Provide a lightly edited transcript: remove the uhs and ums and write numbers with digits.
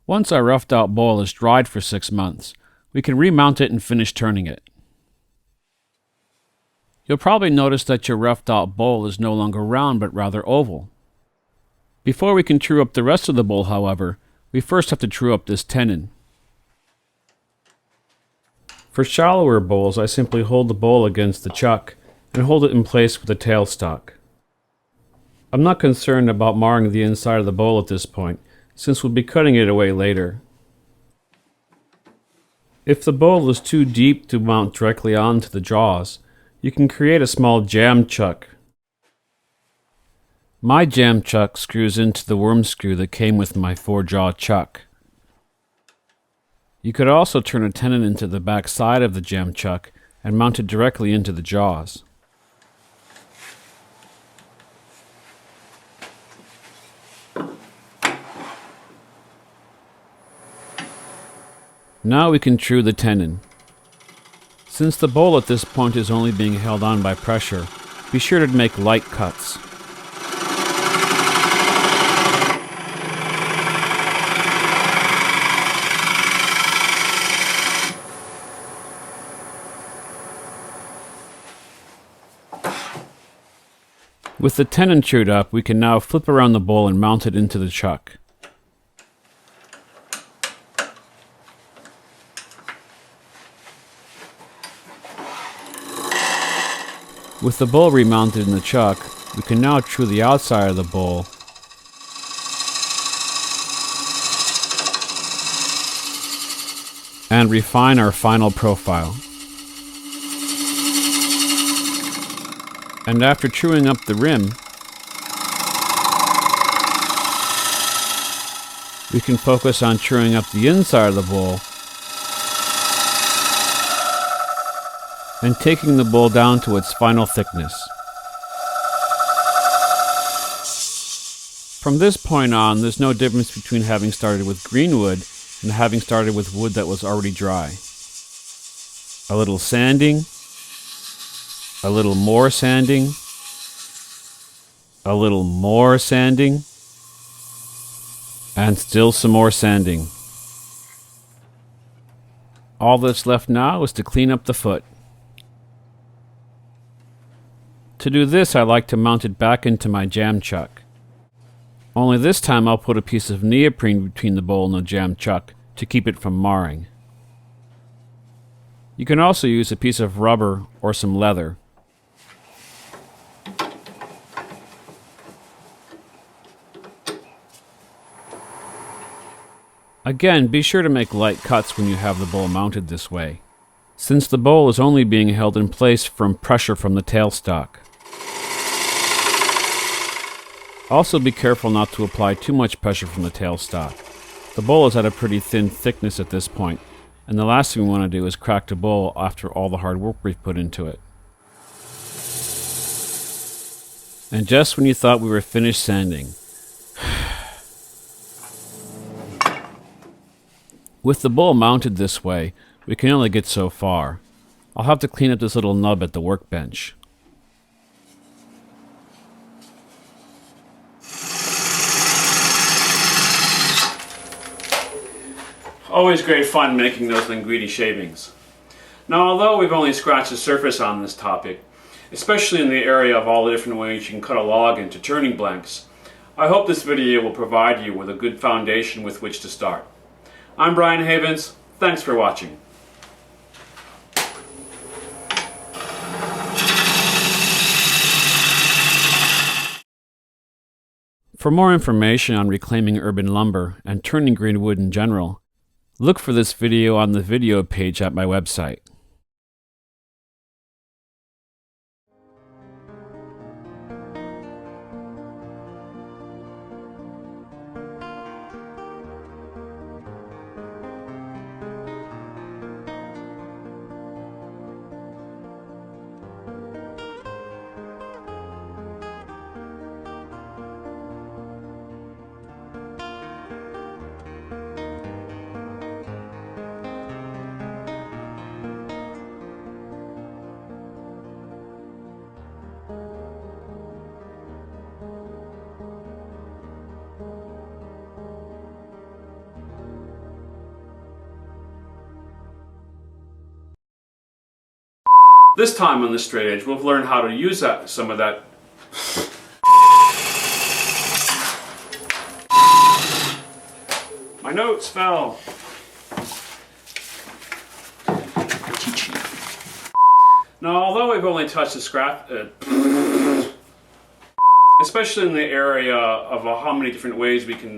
Once our roughed out bowl is dried for 6 months, we can remount it and finish turning it. You'll probably notice that your roughed out bowl is no longer round but rather oval. Before we can true up the rest of the bowl, however, we first have to true up this tenon. For shallower bowls, I simply hold the bowl against the chuck and hold it in place with the tailstock. I'm not concerned about marring the inside of the bowl at this point, since we'll be cutting it away later. If the bowl is too deep to mount directly onto the jaws, you can create a small jam chuck. My jam chuck screws into the worm screw that came with my 4-jaw chuck. You could also turn a tenon into the back side of the jam chuck and mount it directly into the jaws. Now we can true the tenon. Since the bowl at this point is only being held on by pressure, be sure to make light cuts. With the tenon trued up, we can now flip around the bowl and mount it into the chuck. With the bowl remounted in the chuck, we can now true the outside of the bowl and refine our final profile. And after truing up the rim, we can focus on truing up the inside of the bowl and taking the bowl down to its final thickness. From this point on, there's no difference between having started with green wood and having started with wood that was already dry. A little sanding, a little more sanding, a little more sanding, and still some more sanding. All that's left now is to clean up the foot. To do this, I like to mount it back into my jam chuck. Only this time I'll put a piece of neoprene between the bowl and the jam chuck to keep it from marring. You can also use a piece of rubber or some leather. Again, be sure to make light cuts when you have the bowl mounted this way, since the bowl is only being held in place from pressure from the tailstock. Also be careful not to apply too much pressure from the tailstock. The bowl is at a pretty thin thickness at this point, and the last thing we want to do is crack the bowl after all the hard work we've put into it. And just when you thought we were finished sanding, with the bowl mounted this way, we can only get so far. I'll have to clean up this little nub at the workbench. Always great fun making those linguine shavings. Now, although we've only scratched the surface on this topic, especially in the area of all the different ways you can cut a log into turning blanks, I hope this video will provide you with a good foundation with which to start. I'm Brian Havens. Thanks for watching. For more information on reclaiming urban lumber and turning green wood in general, look for this video on the video page at my website. This time on the Straight Edge, we'll learn how to use some of that. My notes fell. Now, although we've only touched the scratch, especially in the area of how many different ways we can